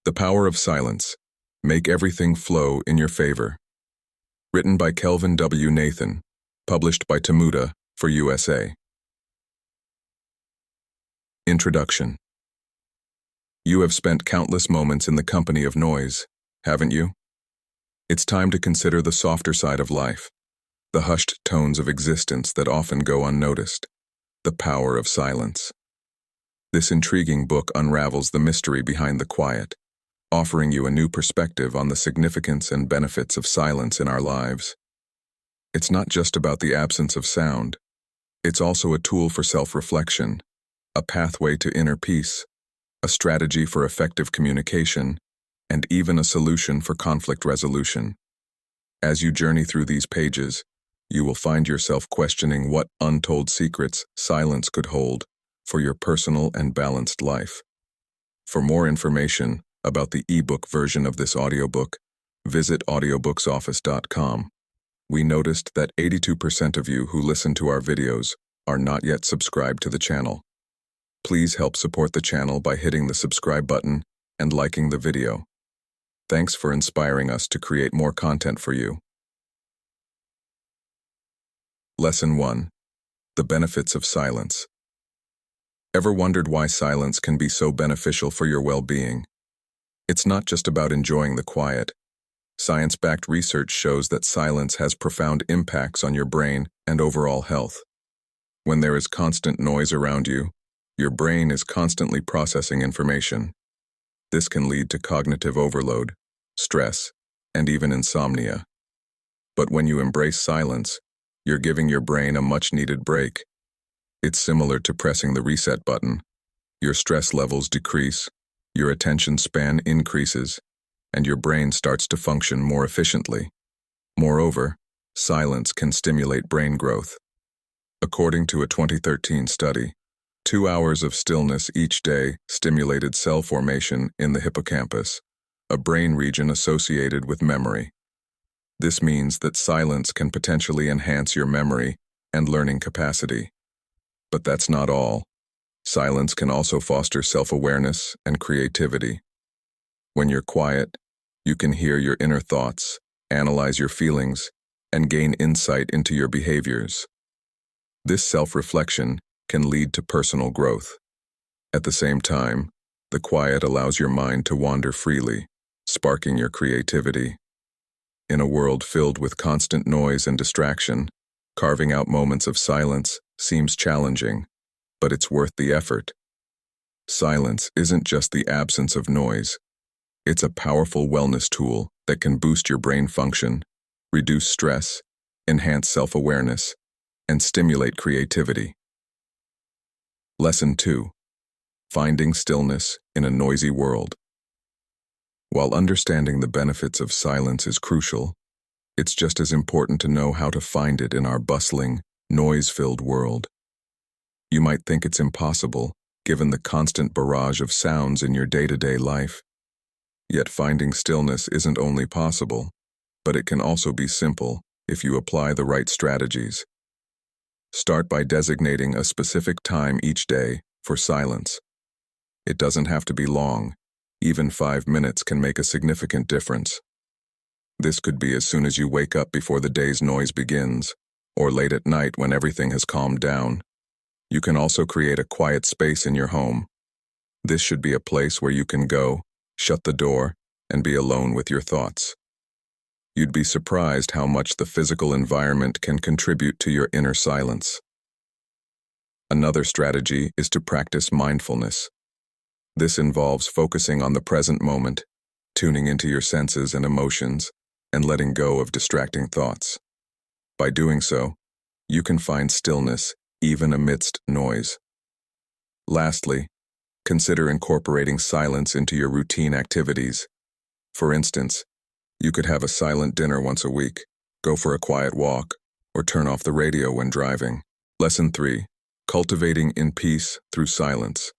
The Power of Silence. Make Everything Flow in Your Favor. Written by Kelvin W. Nathan. Published by Temuda for USA. Introduction. You have spent countless moments in the company of noise, haven't you? It's time to consider the softer side of life, the hushed tones of existence that often go unnoticed, the power of silence. This intriguing book unravels the mystery behind the quiet, offering you a new perspective on the significance and benefits of silence in our lives. It's not just about the absence of sound. It's also a tool for self-reflection, a pathway to inner peace, a strategy for effective communication, and even a solution for conflict resolution. As you journey through these pages, you will find yourself questioning what untold secrets silence could hold for your personal and balanced life. For more information about the ebook version of this audiobook, visit audiobooksoffice.com. We noticed that 82% of you who listen to our videos are not yet subscribed to the channel. Please help support the channel by hitting the subscribe button and liking the video. Thanks for inspiring us to create more content for you. Lesson 1. The Benefits of Silence. Ever wondered why silence can be so beneficial for your well-being? It's not just about enjoying the quiet. Science-backed research shows that silence has profound impacts on your brain and overall health. When there is constant noise around you, your brain is constantly processing information. This can lead to cognitive overload, stress, and even insomnia. But when you embrace silence, you're giving your brain a much-needed break. It's similar to pressing the reset button. Your stress levels decrease, your attention span increases, and your brain starts to function more efficiently. Moreover, silence can stimulate brain growth. According to a 2013 study, 2 hours of stillness each day stimulated cell formation in the hippocampus, a brain region associated with memory. This means that silence can potentially enhance your memory and learning capacity. But that's not all. Silence can also foster self-awareness and creativity. When you're quiet, you can hear your inner thoughts, analyze your feelings, and gain insight into your behaviors. This self-reflection can lead to personal growth. At the same time, the quiet allows your mind to wander freely, sparking your creativity. In a world filled with constant noise and distraction, carving out moments of silence seems challenging, but it's worth the effort. Silence isn't just the absence of noise. It's a powerful wellness tool that can boost your brain function, reduce stress, enhance self-awareness, and stimulate creativity. Lesson 2. Finding Stillness in a Noisy World. While understanding the benefits of silence is crucial, it's just as important to know how to find it in our bustling, noise-filled world. You might think it's impossible, given the constant barrage of sounds in your day-to-day life. Yet finding stillness isn't only possible, but it can also be simple if you apply the right strategies. Start by designating a specific time each day for silence. It doesn't have to be long. Even 5 minutes can make a significant difference. This could be as soon as you wake up before the day's noise begins, or late at night when everything has calmed down. You can also create a quiet space in your home. This should be a place where you can go, shut the door, and be alone with your thoughts. You'd be surprised how much the physical environment can contribute to your inner silence. Another strategy is to practice mindfulness. This involves focusing on the present moment, tuning into your senses and emotions, and letting go of distracting thoughts. By doing so, you can find stillness even amidst noise. Lastly, consider incorporating silence into your routine activities. For instance, you could have a silent dinner once a week, go for a quiet walk, or turn off the radio when driving. Lesson 3. Cultivating in Peace Through Silence.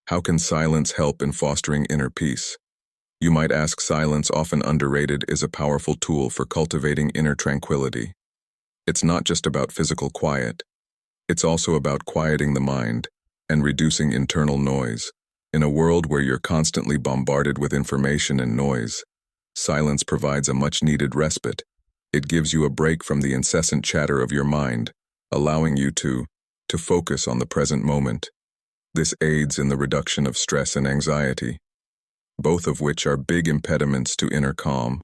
How can silence help in fostering inner peace? You might ask, silence, often underrated, is a powerful tool for cultivating inner tranquility. It's not just about physical quiet. It's also about quieting the mind and reducing internal noise, In a world where you're constantly bombarded with information and noise, silence provides a much-needed respite. It gives you a break from the incessant chatter of your mind, allowing you to focus on the present moment. This aids in the reduction of stress and anxiety, both of which are big impediments to inner calm.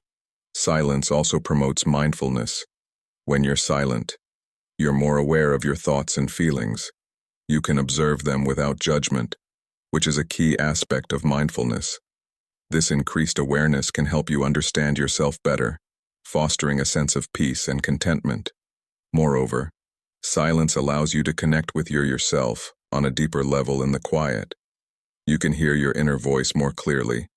Silence also promotes mindfulness. When you're silent, you're more aware of your thoughts and feelings. You can observe them without judgment, which is a key aspect of mindfulness. This increased awareness can help you understand yourself better, fostering a sense of peace and contentment. Moreover, silence allows you to connect with yourself on a deeper level in the quiet. You can hear your inner voice more clearly,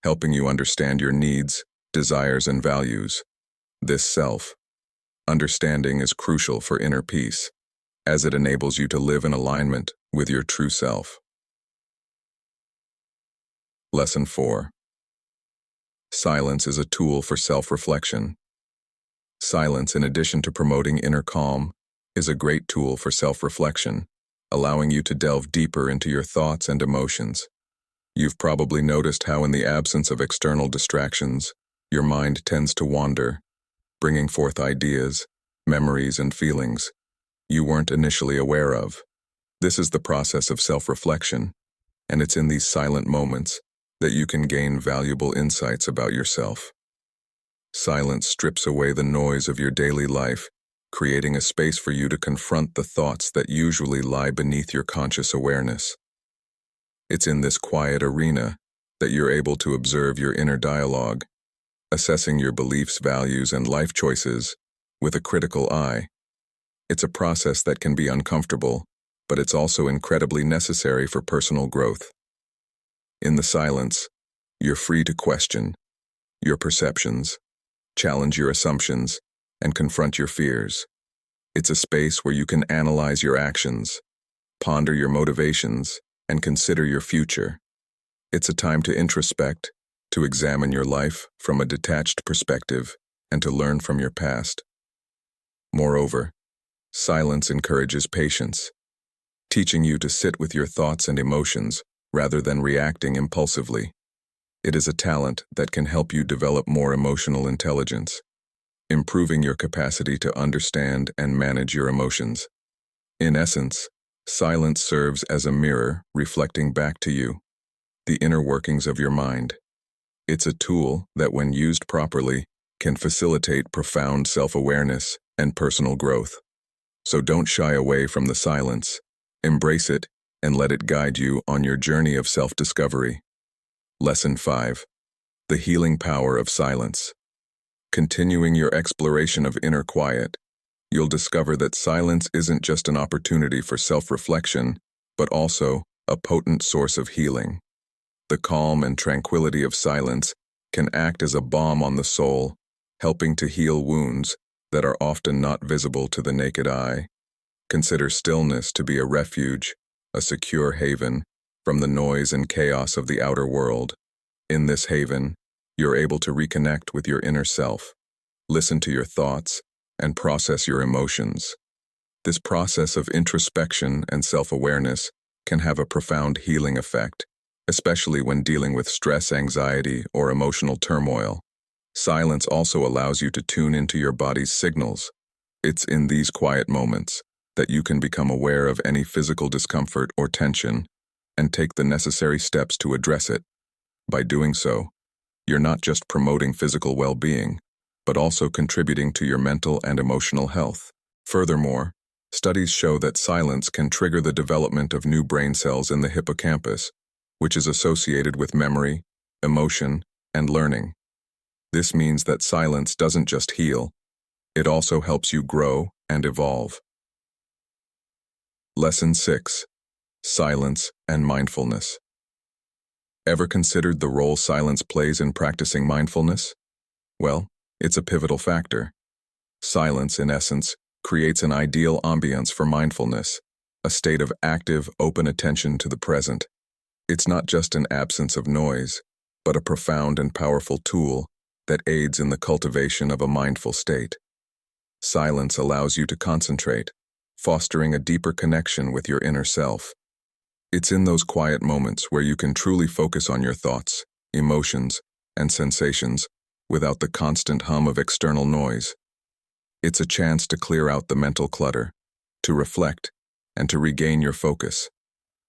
helping you understand your needs, desires, and values. This self-understanding is crucial for inner peace, as it enables you to live in alignment with your true self. Lesson 4. Silence is a tool for self-reflection. Silence, in addition to promoting inner calm, is a great tool for self-reflection, allowing you to delve deeper into your thoughts and emotions. You've probably noticed how in the absence of external distractions, your mind tends to wander, bringing forth ideas, memories, and feelings you weren't initially aware of. This is the process of self-reflection, and it's in these silent moments that you can gain valuable insights about yourself. Silence strips away the noise of your daily life, creating a space for you to confront the thoughts that usually lie beneath your conscious awareness. It's in this quiet arena that you're able to observe your inner dialogue, assessing your beliefs, values, and life choices with a critical eye. It's a process that can be uncomfortable, but it's also incredibly necessary for personal growth. In the silence, you're free to question your perceptions, challenge your assumptions, and confront your fears. It's a space where you can analyze your actions, ponder your motivations, and consider your future. It's a time to introspect, to examine your life from a detached perspective, and to learn from your past. Moreover, silence encourages patience, teaching you to sit with your thoughts and emotions rather than reacting impulsively. It is a talent that can help you develop more emotional intelligence, improving your capacity to understand and manage your emotions. In essence, silence serves as a mirror reflecting back to you the inner workings of your mind. It's a tool that, when used properly, can facilitate profound self-awareness and personal growth. So don't shy away from the silence. Embrace it and let it guide you on your journey of self-discovery. Lesson 5. The healing power of silence. Continuing your exploration of inner quiet, you'll discover that silence isn't just an opportunity for self-reflection, but also a potent source of healing. The calm and tranquility of silence can act as a balm on the soul, helping to heal wounds that are often not visible to the naked eye. Consider stillness to be a refuge, a secure haven from the noise and chaos of the outer world. In this haven, you're able to reconnect with your inner self, listen to your thoughts, and process your emotions. This process of introspection and self-awareness can have a profound healing effect, especially when dealing with stress, anxiety, or emotional turmoil. Silence also allows you to tune into your body's signals. It's in these quiet moments that you can become aware of any physical discomfort or tension and take the necessary steps to address it. By doing so, you're not just promoting physical well-being, but also contributing to your mental and emotional health. Furthermore, studies show that silence can trigger the development of new brain cells in the hippocampus, which is associated with memory, emotion, and learning. This means that silence doesn't just heal, it also helps you grow and evolve. Lesson 6. Silence and mindfulness. Ever considered the role silence plays in practicing mindfulness? Well, it's a pivotal factor. Silence, in essence, creates an ideal ambience for mindfulness, a state of active, open attention to the present. It's not just an absence of noise, but a profound and powerful tool that aids in the cultivation of a mindful state. Silence allows you to concentrate, fostering a deeper connection with your inner self. It's in those quiet moments where you can truly focus on your thoughts, emotions, and sensations without the constant hum of external noise. It's a chance to clear out the mental clutter, to reflect, and to regain your focus.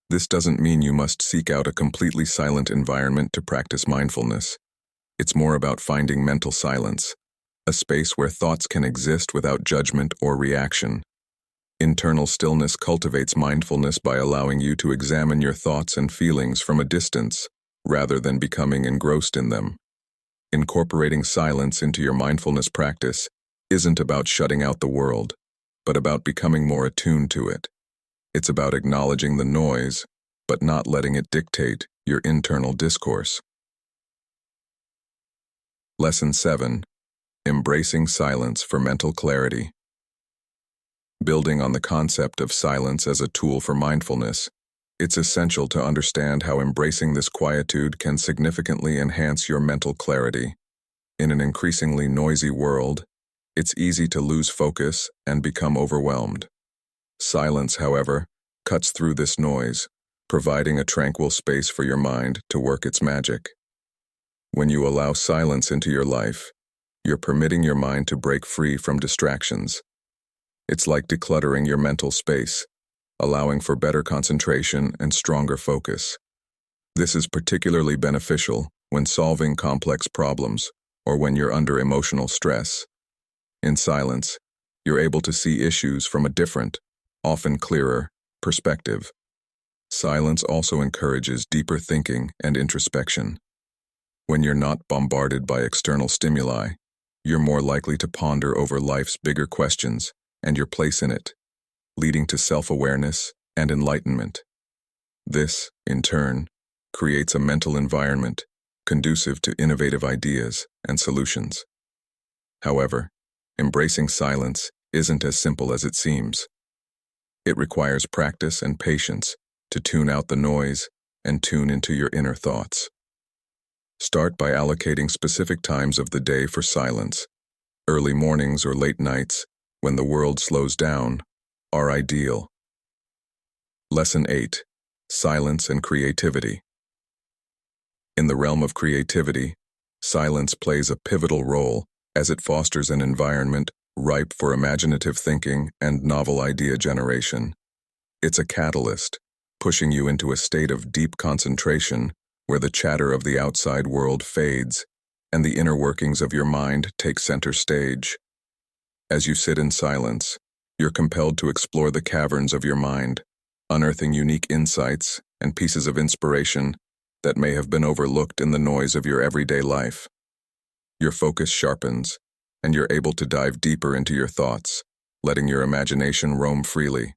This doesn't mean you must seek out a completely silent environment to practice mindfulness. It's more about finding mental silence, a space where thoughts can exist without judgment or reaction. Internal stillness cultivates mindfulness by allowing you to examine your thoughts and feelings from a distance, rather than becoming engrossed in them. Incorporating silence into your mindfulness practice isn't about shutting out the world, but about becoming more attuned to it. It's about acknowledging the noise, but not letting it dictate your internal discourse. Lesson 7. Embracing silence for mental clarity. Building on the concept of silence as a tool for mindfulness, it's essential to understand how embracing this quietude can significantly enhance your mental clarity. In an increasingly noisy world, it's easy to lose focus and become overwhelmed. Silence, however, cuts through this noise, providing a tranquil space for your mind to work its magic. When you allow silence into your life, you're permitting your mind to break free from distractions. It's like decluttering your mental space, allowing for better concentration and stronger focus. This is particularly beneficial when solving complex problems or when you're under emotional stress. In silence, you're able to see issues from a different, often clearer, perspective. Silence also encourages deeper thinking and introspection. When you're not bombarded by external stimuli, you're more likely to ponder over life's bigger questions and your place in it, leading to self-awareness and enlightenment. This, in turn, creates a mental environment conducive to innovative ideas and solutions. However, embracing silence isn't as simple as it seems. It requires practice and patience to tune out the noise and tune into your inner thoughts. Start by allocating specific times of the day for silence. Early mornings or late nights, when the world slows down, are ideal. Lesson 8. Silence and creativity. In the realm of creativity, silence plays a pivotal role as it fosters an environment ripe for imaginative thinking and novel idea generation. It's a catalyst, pushing you into a state of deep concentration where the chatter of the outside world fades and the inner workings of your mind take center stage. As you sit in silence, you're compelled to explore the caverns of your mind, unearthing unique insights and pieces of inspiration that may have been overlooked in the noise of your everyday life. Your focus sharpens, and you're able to dive deeper into your thoughts, letting your imagination roam freely.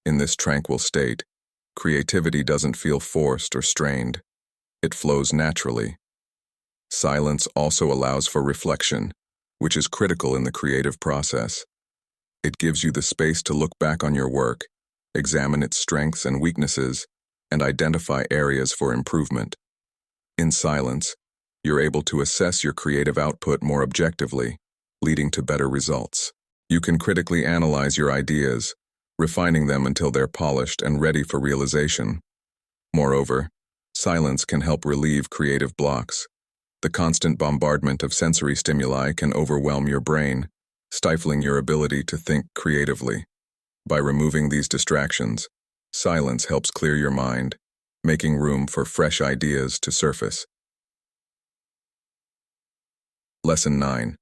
In this tranquil state, creativity doesn't feel forced or strained. It flows naturally. Silence also allows for reflection, which is critical in the creative process. It gives you the space to look back on your work, examine its strengths and weaknesses, and identify areas for improvement. In silence, you're able to assess your creative output more objectively, leading to better results. You can critically analyze your ideas, refining them until they're polished and ready for realization. Moreover, silence can help relieve creative blocks. The constant bombardment of sensory stimuli can overwhelm your brain, stifling your ability to think creatively. By removing these distractions, silence helps clear your mind, making room for fresh ideas to surface. Lesson 9.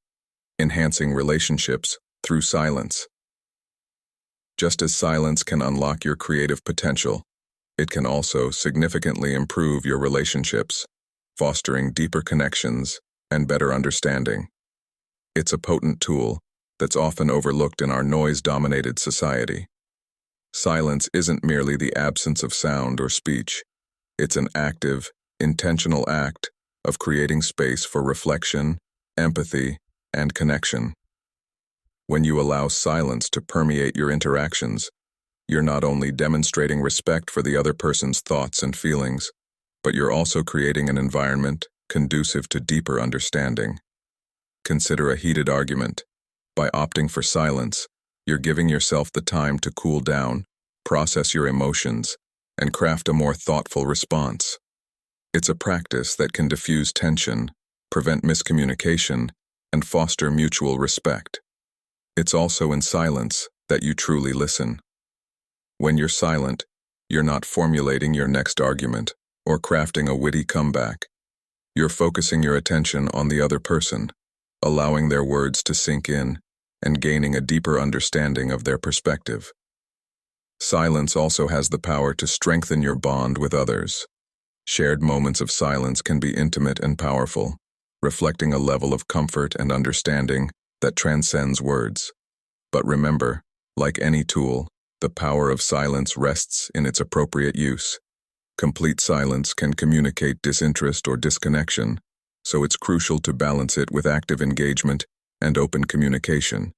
Enhancing relationships through silence. Just as silence can unlock your creative potential, it can also significantly improve your relationships, fostering deeper connections and better understanding. It's a potent tool that's often overlooked in our noise-dominated society. Silence isn't merely the absence of sound or speech. It's an active, intentional act of creating space for reflection, empathy, and connection. When you allow silence to permeate your interactions, you're not only demonstrating respect for the other person's thoughts and feelings, but you're also creating an environment conducive to deeper understanding. Consider a heated argument. By opting for silence, you're giving yourself the time to cool down, process your emotions, and craft a more thoughtful response. It's a practice that can diffuse tension, prevent miscommunication, and foster mutual respect. It's also in silence that you truly listen. When you're silent, you're not formulating your next argument or crafting a witty comeback. You're focusing your attention on the other person, allowing their words to sink in and gaining a deeper understanding of their perspective. Silence also has the power to strengthen your bond with others. Shared moments of silence can be intimate and powerful, reflecting a level of comfort and understanding that transcends words. But remember, like any tool, the power of silence rests in its appropriate use. Complete silence can communicate disinterest or disconnection, so it's crucial to balance it with active engagement and open communication.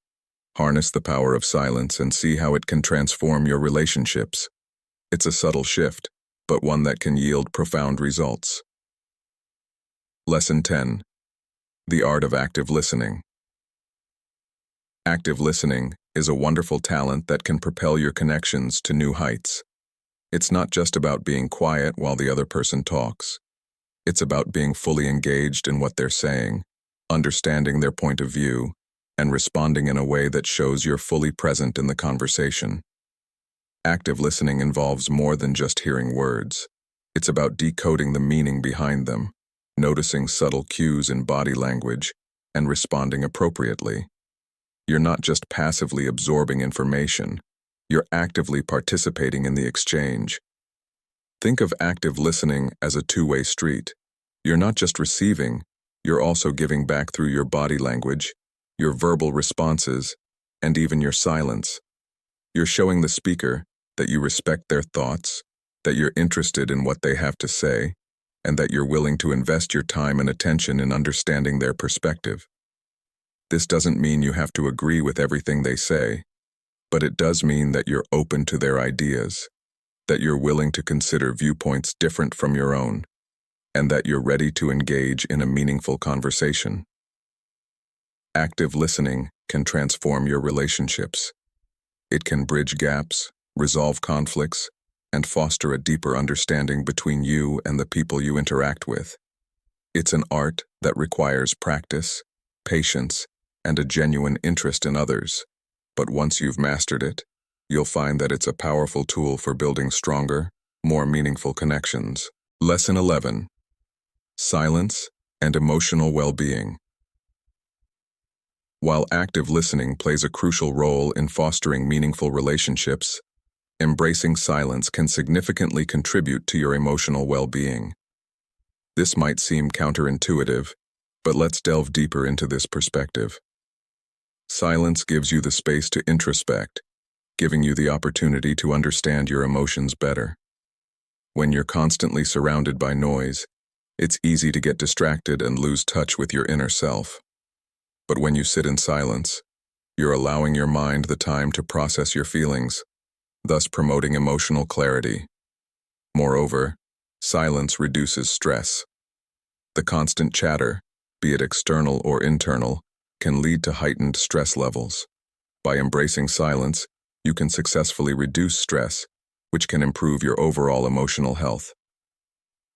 Harness the power of silence and see how it can transform your relationships. It's a subtle shift, but one that can yield profound results. Lesson 10. The Art of Active Listening. Active listening is a wonderful talent that can propel your connections to new heights. It's not just about being quiet while the other person talks. It's about being fully engaged in what they're saying, understanding their point of view, and responding in a way that shows you're fully present in the conversation. Active listening involves more than just hearing words. It's about decoding the meaning behind them, noticing subtle cues in body language, and responding appropriately. You're not just passively absorbing information, you're actively participating in the exchange. Think of active listening as a two-way street. You're not just receiving, you're also giving back through your body language, your verbal responses, and even your silence. You're showing the speaker that you respect their thoughts, that you're interested in what they have to say, and that you're willing to invest your time and attention in understanding their perspective. This doesn't mean you have to agree with everything they say, but it does mean that you're open to their ideas, that you're willing to consider viewpoints different from your own, and that you're ready to engage in a meaningful conversation. Active listening can transform your relationships. It can bridge gaps, resolve conflicts, and foster a deeper understanding between you and the people you interact with. It's an art that requires practice, patience, and a genuine interest in others. But once you've mastered it, you'll find that it's a powerful tool for building stronger, more meaningful connections. Lesson 11. Silence and emotional well-being. While active listening plays a crucial role in fostering meaningful relationships, embracing silence can significantly contribute to your emotional well-being. This might seem counterintuitive, but let's delve deeper into this perspective. Silence gives you the space to introspect, giving you the opportunity to understand your emotions better. When you're constantly surrounded by noise, it's easy to get distracted and lose touch with your inner self. But when you sit in silence, you're allowing your mind the time to process your feelings, thus promoting emotional clarity. Moreover, silence reduces stress. The constant chatter, be it external or internal, can lead to heightened stress levels. By embracing silence, you can successfully reduce stress, which can improve your overall emotional health.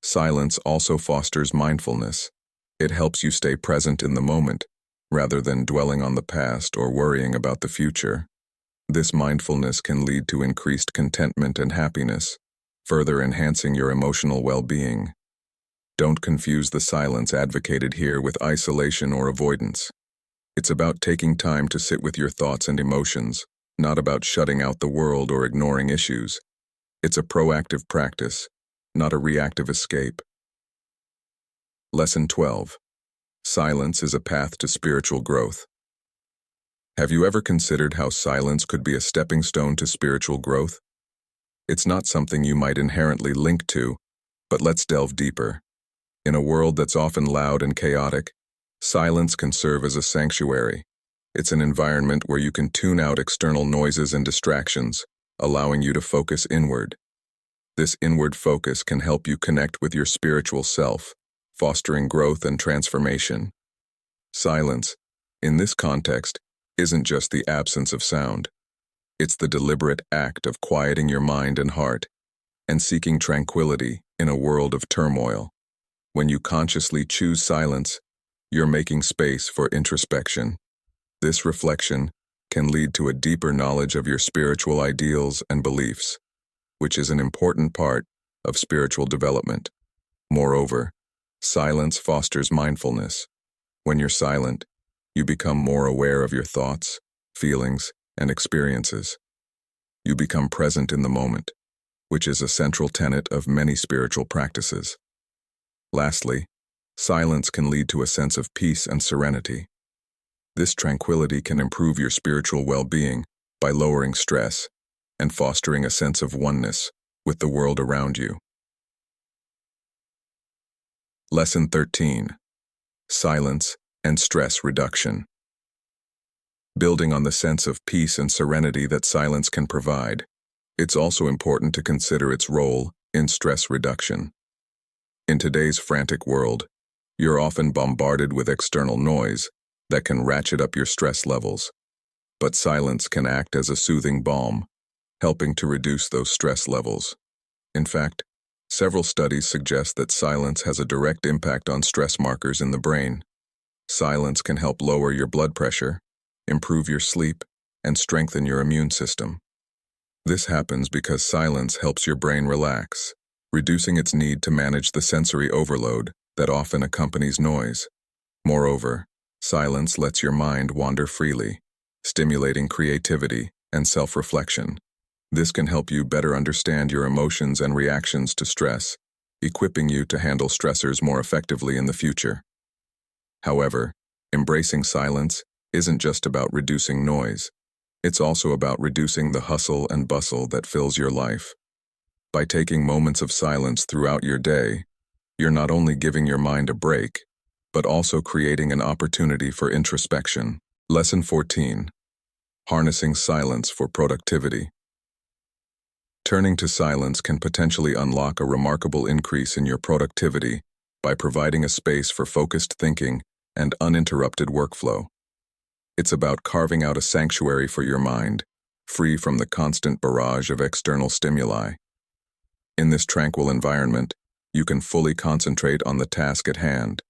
Silence also fosters mindfulness. It helps you stay present in the moment, rather than dwelling on the past or worrying about the future. This mindfulness can lead to increased contentment and happiness, further enhancing your emotional well-being. Don't confuse the silence advocated here with isolation or avoidance. It's about taking time to sit with your thoughts and emotions, not about shutting out the world or ignoring issues. It's a proactive practice, not a reactive escape. Lesson 12. Silence is a path to spiritual growth. Have you ever considered how silence could be a stepping stone to spiritual growth? It's not something you might inherently link to, but let's delve deeper. In a world that's often loud and chaotic, silence can serve as a sanctuary. It's an environment where you can tune out external noises and distractions, allowing you to focus inward. This inward focus can help you connect with your spiritual self, fostering growth and transformation. Silence, in this context, isn't just the absence of sound. It's the deliberate act of quieting your mind and heart. and seeking tranquility in a world of turmoil. When you consciously choose silence, you're making space for introspection. This reflection can lead to a deeper knowledge of your spiritual ideals and beliefs, which is an important part of spiritual development. Moreover, silence fosters mindfulness. When you're silent, you become more aware of your thoughts, feelings, and experiences. You become present in the moment, which is a central tenet of many spiritual practices. Lastly, silence can lead to a sense of peace and serenity. This tranquility can improve your spiritual well-being by lowering stress and fostering a sense of oneness with the world around you. Lesson 13. Silence and Stress Reduction. Building on the sense of peace and serenity that silence can provide, it's also important to consider its role in stress reduction. In today's frantic world, you're often bombarded with external noise that can ratchet up your stress levels. But silence can act as a soothing balm, helping to reduce those stress levels. In fact, several studies suggest that silence has a direct impact on stress markers in the brain. Silence can help lower your blood pressure, improve your sleep, and strengthen your immune system. This happens because silence helps your brain relax, reducing its need to manage the sensory overload that often accompanies noise. Moreover, silence lets your mind wander freely, stimulating creativity and self-reflection. This can help you better understand your emotions and reactions to stress, equipping you to handle stressors more effectively in the future. However, embracing silence isn't just about reducing noise. It's also about reducing the hustle and bustle that fills your life. By taking moments of silence throughout your day, you're not only giving your mind a break, but also creating an opportunity for introspection. Lesson 14. Harnessing silence for productivity. Turning to silence can potentially unlock a remarkable increase in your productivity by providing a space for focused thinking and uninterrupted workflow. It's about carving out a sanctuary for your mind, free from the constant barrage of external stimuli. In this tranquil environment, you can fully concentrate on the task at hand.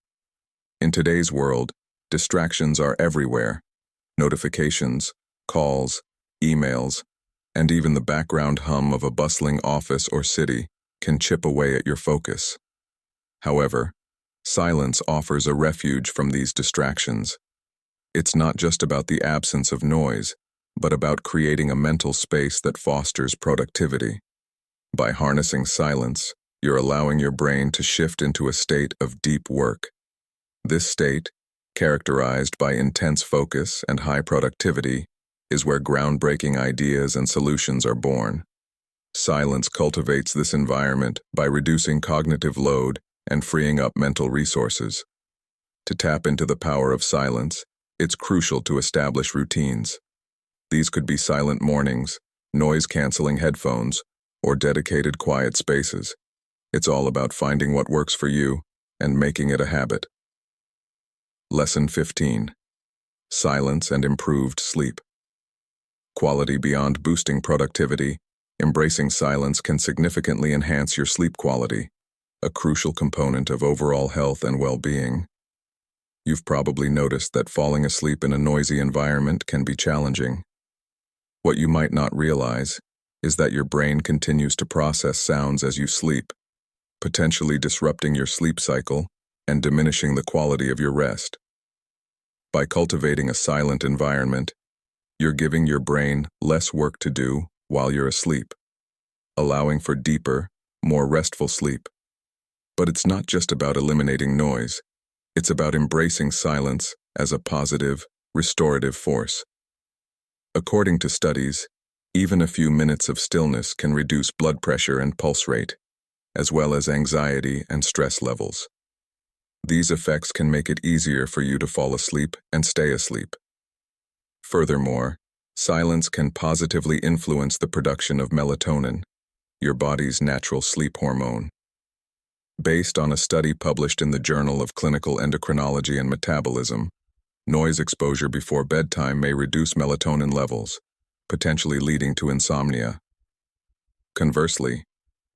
In today's world, distractions are everywhere. Notifications, calls, emails, and even the background hum of a bustling office or city can chip away at your focus. However, silence offers a refuge from these distractions. It's not just about the absence of noise, but about creating a mental space that fosters productivity. By harnessing silence, you're allowing your brain to shift into a state of deep work. This state, characterized by intense focus and high productivity, is where groundbreaking ideas and solutions are born. Silence cultivates this environment by reducing cognitive load and freeing up mental resources. To tap into the power of silence, it's crucial to establish routines. These could be silent mornings, noise-canceling headphones, or dedicated quiet spaces. It's all about finding what works for you and making it a habit. Lesson 15. Silence and improved sleep. Quality beyond boosting productivity, embracing silence can significantly enhance your sleep quality, a crucial component of overall health and well-being. You've probably noticed that falling asleep in a noisy environment can be challenging. What you might not realize is that your brain continues to process sounds as you sleep, potentially disrupting your sleep cycle and diminishing the quality of your rest. By cultivating a silent environment, you're giving your brain less work to do while you're asleep, allowing for deeper, more restful sleep. But it's not just about eliminating noise. It's about embracing silence as a positive, restorative force. According to studies, even a few minutes of stillness can reduce blood pressure and pulse rate, as well as anxiety and stress levels. These effects can make it easier for you to fall asleep and stay asleep. Furthermore, silence can positively influence the production of melatonin, your body's natural sleep hormone. Based on a study published in the Journal of Clinical Endocrinology and Metabolism, noise exposure before bedtime may reduce melatonin levels, potentially leading to insomnia. Conversely,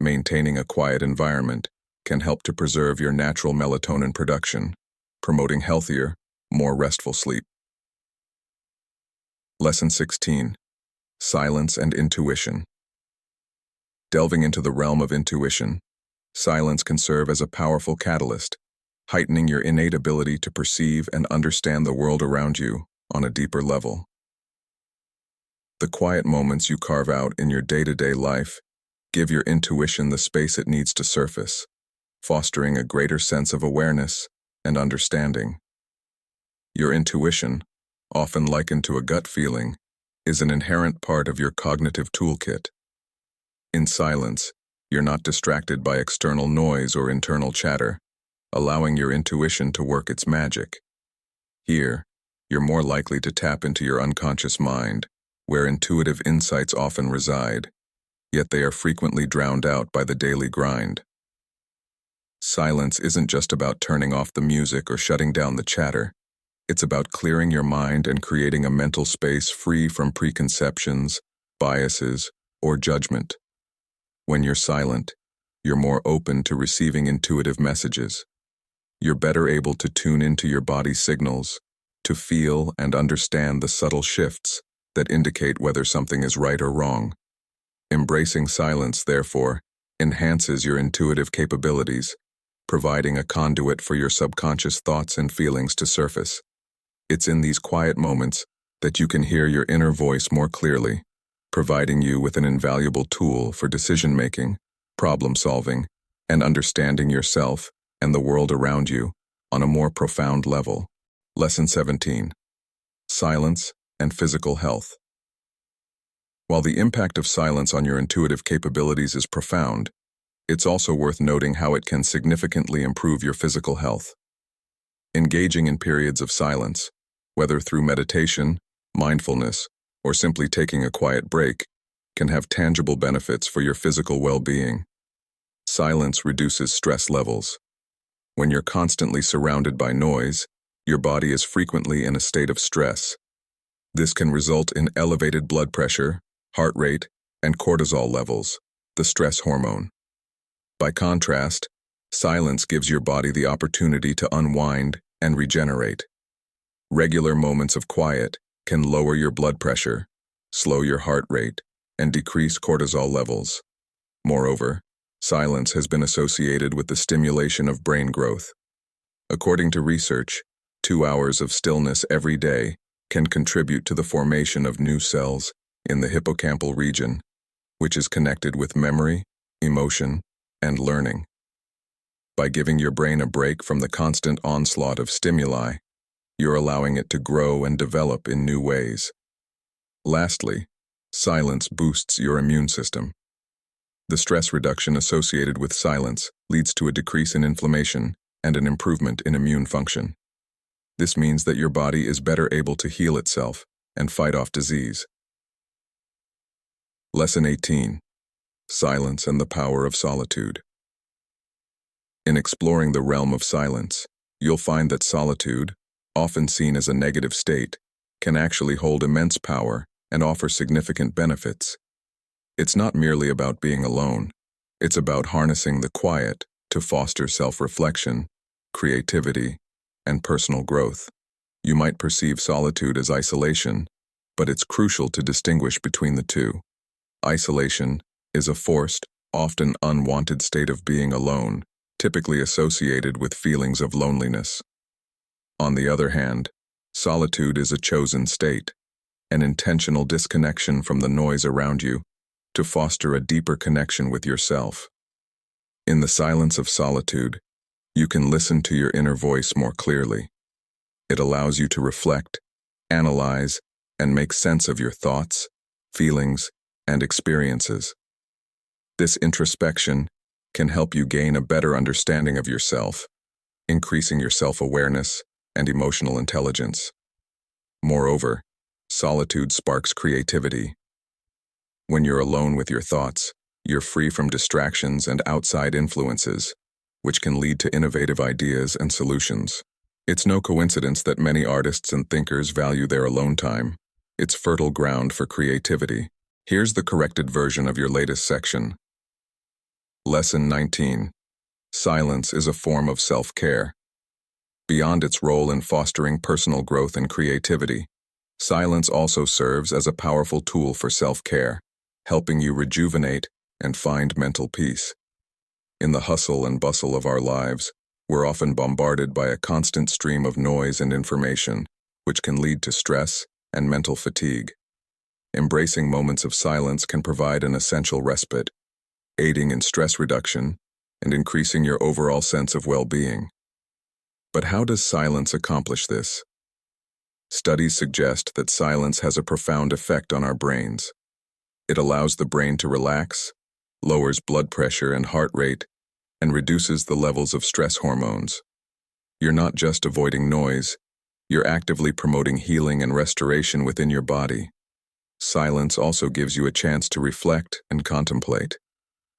Maintaining a quiet environment can help to preserve your natural melatonin production, promoting healthier, more restful sleep. Lesson 16. Silence and Intuition. Delving into the realm of intuition, silence can serve as a powerful catalyst, heightening your innate ability to perceive and understand the world around you on a deeper level. The quiet moments you carve out in your day-to-day life give your intuition the space it needs to surface, fostering a greater sense of awareness and understanding. Your intuition, often likened to a gut feeling, is an inherent part of your cognitive toolkit. In silence, you're not distracted by external noise or internal chatter, allowing your intuition to work its magic. Here, you're more likely to tap into your unconscious mind, where intuitive insights often reside, yet they are frequently drowned out by the daily grind. Silence isn't just about turning off the music or shutting down the chatter. It's about clearing your mind and creating a mental space free from preconceptions, biases, or judgment. When you're silent, you're more open to receiving intuitive messages. You're better able to tune into your body's signals, to feel and understand the subtle shifts that indicate whether something is right or wrong. Embracing silence, therefore, enhances your intuitive capabilities, providing a conduit for your subconscious thoughts and feelings to surface. It's in these quiet moments that you can hear your inner voice more clearly, providing you with an invaluable tool for decision-making, problem-solving, and understanding yourself and the world around you on a more profound level. Lesson 17. Silence and Physical Health. While the impact of silence on your intuitive capabilities is profound, it's also worth noting how it can significantly improve your physical health. Engaging in periods of silence, whether through meditation, mindfulness, or simply taking a quiet break, can have tangible benefits for your physical well-being. Silence reduces stress levels. When you're constantly surrounded by noise, your body is frequently in a state of stress. This can result in elevated blood pressure, heart rate, and cortisol levels, the stress hormone. By contrast, silence gives your body the opportunity to unwind and regenerate. Regular moments of quiet can lower your blood pressure, slow your heart rate, and decrease cortisol levels. Moreover, silence has been associated with the stimulation of brain growth. According to research, 2 hours of stillness every day can contribute to the formation of new cells in the hippocampal region, which is connected with memory, emotion, and learning. By giving your brain a break from the constant onslaught of stimuli, you're allowing it to grow and develop in new ways. Lastly, silence boosts your immune system. The stress reduction associated with silence leads to a decrease in inflammation and an improvement in immune function. This means that your body is better able to heal itself and fight off disease. Lesson 18. Silence and the Power of Solitude. In exploring the realm of silence, you'll find that solitude, often seen as a negative state, can actually hold immense power and offer significant benefits. It's not merely about being alone. It's about harnessing the quiet to foster self-reflection, creativity, and personal growth. You might perceive solitude as isolation, but it's crucial to distinguish between the two. Isolation is a forced, often unwanted state of being alone, typically associated with feelings of loneliness. On the other hand, solitude is a chosen state, an intentional disconnection from the noise around you to foster a deeper connection with yourself. In the silence of solitude, you can listen to your inner voice more clearly. It allows you to reflect, analyze, and make sense of your thoughts, feelings, and experiences. This introspection can help you gain a better understanding of yourself, increasing your self-awareness and emotional intelligence. Moreover, solitude sparks creativity. When you're alone with your thoughts, you're free from distractions and outside influences, which can lead to innovative ideas and solutions. It's no coincidence that many artists and thinkers value their alone time. It's fertile ground for creativity. Here's the corrected version of your latest section. Lesson 19. Silence is a form of self-care. Beyond its role in fostering personal growth and creativity, silence also serves as a powerful tool for self-care, helping you rejuvenate and find mental peace. In the hustle and bustle of our lives, we're often bombarded by a constant stream of noise and information, which can lead to stress and mental fatigue. Embracing moments of silence can provide an essential respite, aiding in stress reduction and increasing your overall sense of well-being. But how does silence accomplish this? Studies suggest that silence has a profound effect on our brains. It allows the brain to relax, lowers blood pressure and heart rate, and reduces the levels of stress hormones. You're not just avoiding noise, you're actively promoting healing and restoration within your body. Silence also gives you a chance to reflect and contemplate.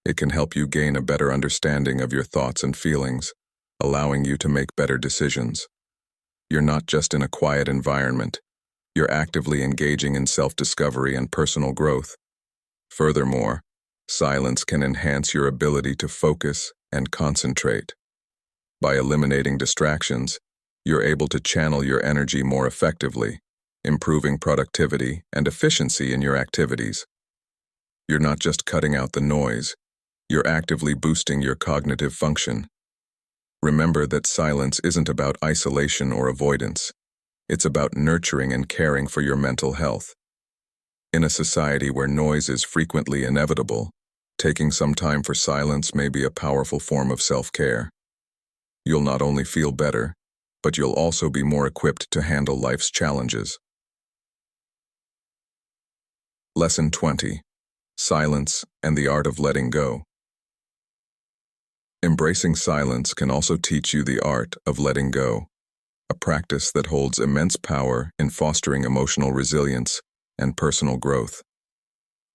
It can help you gain a better understanding of your thoughts and feelings, allowing you to make better decisions. You're not just in a quiet environment, you're actively engaging in self-discovery and personal growth. Furthermore, silence can enhance your ability to focus and concentrate. By eliminating distractions, you're able to channel your energy more effectively, improving productivity and efficiency in your activities. You're not just cutting out the noise, you're actively boosting your cognitive function. Remember that silence isn't about isolation or avoidance. It's about nurturing and caring for your mental health. In a society where noise is frequently inevitable, taking some time for silence may be a powerful form of self-care. You'll not only feel better, but you'll also be more equipped to handle life's challenges. Lesson 20. Silence and the art of letting go. Embracing silence can also teach you the art of letting go, a practice that holds immense power in fostering emotional resilience and personal growth.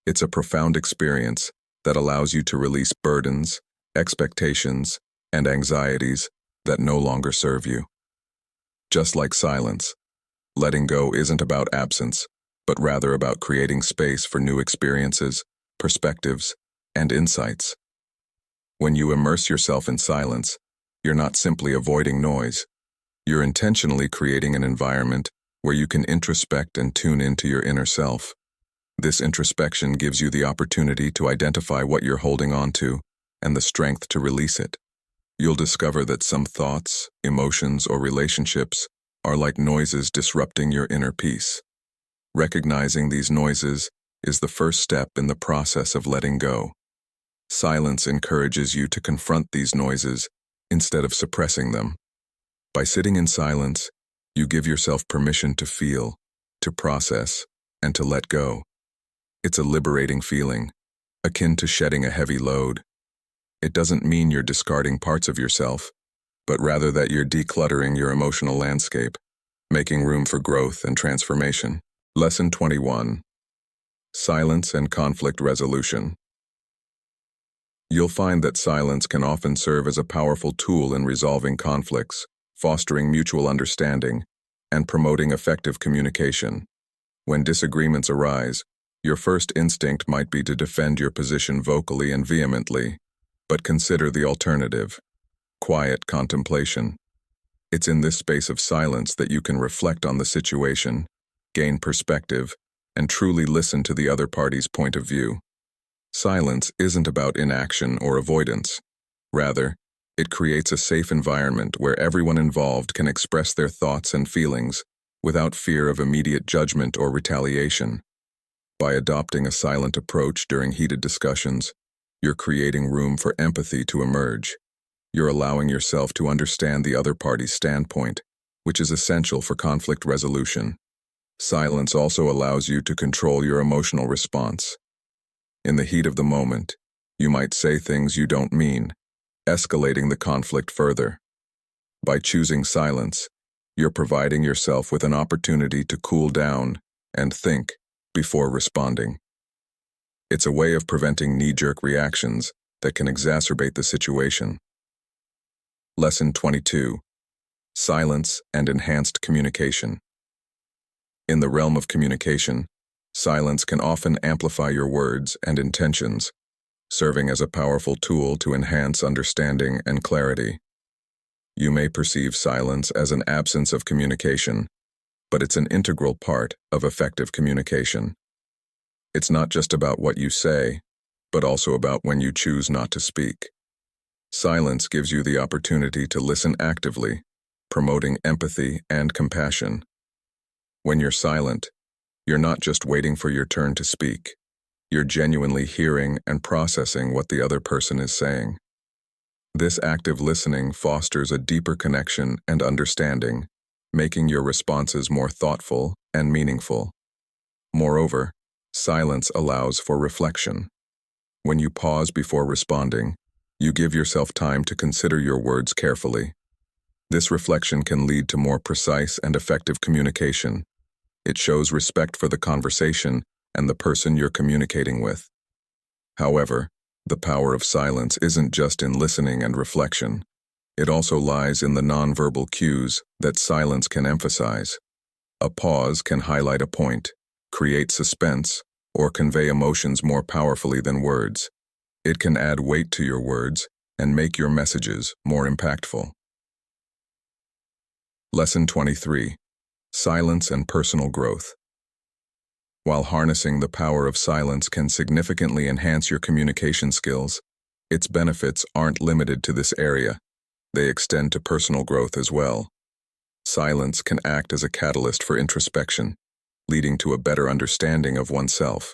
It's a profound experience that allows you to release burdens, expectations, and anxieties that no longer serve you. Just like silence, letting go isn't about absence, but rather about creating space for new experiences, perspectives, and insights. When you immerse yourself in silence, you're not simply avoiding noise. You're intentionally creating an environment where you can introspect and tune into your inner self. This introspection gives you the opportunity to identify what you're holding on to and the strength to release it. You'll discover that some thoughts, emotions, or relationships are like noises disrupting your inner peace. Recognizing these noises is the first step in the process of letting go. Silence encourages you to confront these noises instead of suppressing them. By sitting in silence, you give yourself permission to feel, to process, and to let go. It's a liberating feeling, akin to shedding a heavy load. It doesn't mean you're discarding parts of yourself, but rather that you're decluttering your emotional landscape, making room for growth and transformation. Lesson 21. Silence and conflict resolution. You'll find that silence can often serve as a powerful tool in resolving conflicts, fostering mutual understanding, and promoting effective communication. When disagreements arise, your first instinct might be to defend your position vocally and vehemently, but consider the alternative: quiet contemplation. It's in this space of silence that you can reflect on the situation, gain perspective, and truly listen to the other party's point of view. Silence isn't about inaction or avoidance. Rather, it creates a safe environment where everyone involved can express their thoughts and feelings without fear of immediate judgment or retaliation. By adopting a silent approach during heated discussions, you're creating room for empathy to emerge. You're allowing yourself to understand the other party's standpoint, which is essential for conflict resolution. Silence also allows you to control your emotional response. In the heat of the moment, you might say things you don't mean, escalating the conflict further. By choosing silence, you're providing yourself with an opportunity to cool down and think before responding. It's a way of preventing knee-jerk reactions that can exacerbate the situation. Lesson 22. Silence and enhanced communication. In the realm of communication, silence can often amplify your words and intentions, serving as a powerful tool to enhance understanding and clarity. You may perceive silence as an absence of communication, but it's an integral part of effective communication. It's not just about what you say, but also about when you choose not to speak. Silence gives you the opportunity to listen actively, promoting empathy and compassion. When you're silent, you're not just waiting for your turn to speak. You're genuinely hearing and processing what the other person is saying. This active listening fosters a deeper connection and understanding, making your responses more thoughtful and meaningful. Moreover, silence allows for reflection. When you pause before responding, you give yourself time to consider your words carefully. This reflection can lead to more precise and effective communication. It shows respect for the conversation and the person you're communicating with. However, the power of silence isn't just in listening and reflection. It also lies in the nonverbal cues that silence can emphasize. A pause can highlight a point, create suspense, or convey emotions more powerfully than words. It can add weight to your words and make your messages more impactful. Lesson 23. Silence and Personal Growth. While harnessing the power of silence can significantly enhance your communication skills, its benefits aren't limited to this area. They extend to personal growth as well. Silence can act as a catalyst for introspection, leading to a better understanding of oneself.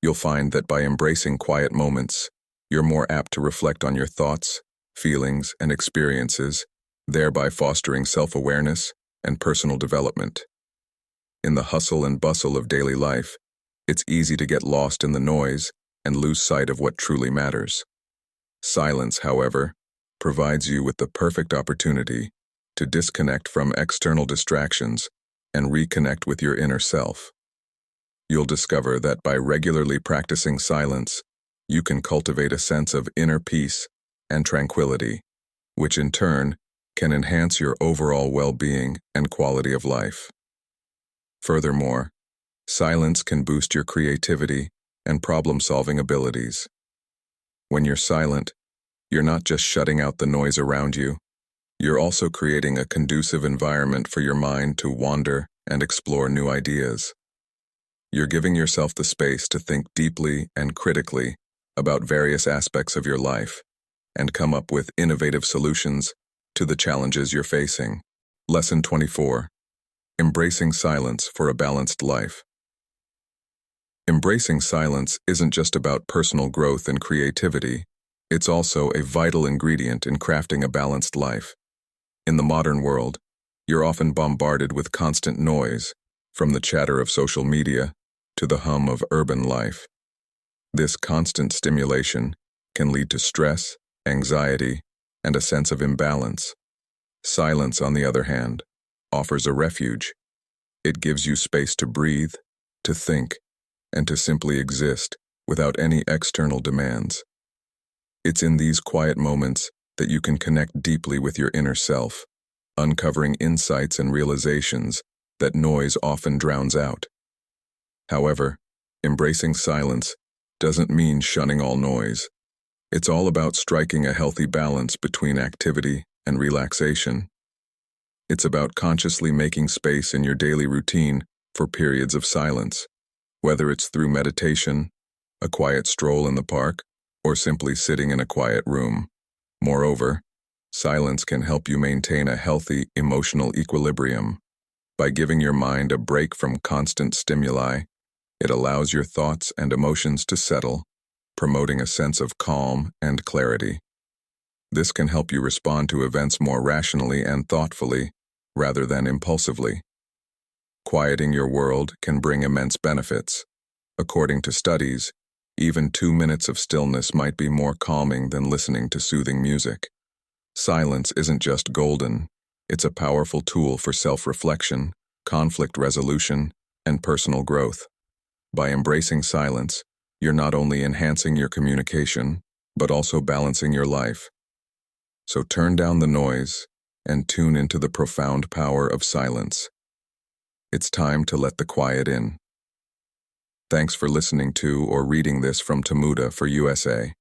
You'll find that by embracing quiet moments, you're more apt to reflect on your thoughts, feelings, and experiences, thereby fostering self-awareness and personal development. In the hustle and bustle of daily life, it's easy to get lost in the noise and lose sight of what truly matters. Silence, however, provides you with the perfect opportunity to disconnect from external distractions and reconnect with your inner self. You'll discover that by regularly practicing silence, you can cultivate a sense of inner peace and tranquility, which in turn can enhance your overall well-being and quality of life. Furthermore, silence can boost your creativity and problem-solving abilities. When you're silent, you're not just shutting out the noise around you, you're also creating a conducive environment for your mind to wander and explore new ideas. You're giving yourself the space to think deeply and critically about various aspects of your life and come up with innovative solutions to the challenges you're facing. Lesson 24. Embracing Silence for a Balanced Life. Embracing silence isn't just about personal growth and creativity, it's also a vital ingredient in crafting a balanced life. In the modern world, you're often bombarded with constant noise, from the chatter of social media to the hum of urban life. This constant stimulation can lead to stress, anxiety, and a sense of imbalance. Silence, on the other hand, offers a refuge. It gives you space to breathe, to think, and to simply exist without any external demands. It's in these quiet moments that you can connect deeply with your inner self, uncovering insights and realizations that noise often drowns out. However, embracing silence doesn't mean shunning all noise. It's all about striking a healthy balance between activity and relaxation. It's about consciously making space in your daily routine for periods of silence, whether it's through meditation, a quiet stroll in the park, or simply sitting in a quiet room. Moreover, silence can help you maintain a healthy emotional equilibrium. By giving your mind a break from constant stimuli, it allows your thoughts and emotions to settle, promoting a sense of calm and clarity. This can help you respond to events more rationally and thoughtfully, rather than impulsively. Quieting your world can bring immense benefits. According to studies, even 2 minutes of stillness might be more calming than listening to soothing music. Silence isn't just golden, it's a powerful tool for self-reflection, conflict resolution, and personal growth. By embracing silence, you're not only enhancing your communication, but also balancing your life. So turn down the noise and tune into the profound power of silence. It's time to let the quiet in. Thanks for listening to or reading this from Tamuda for USA.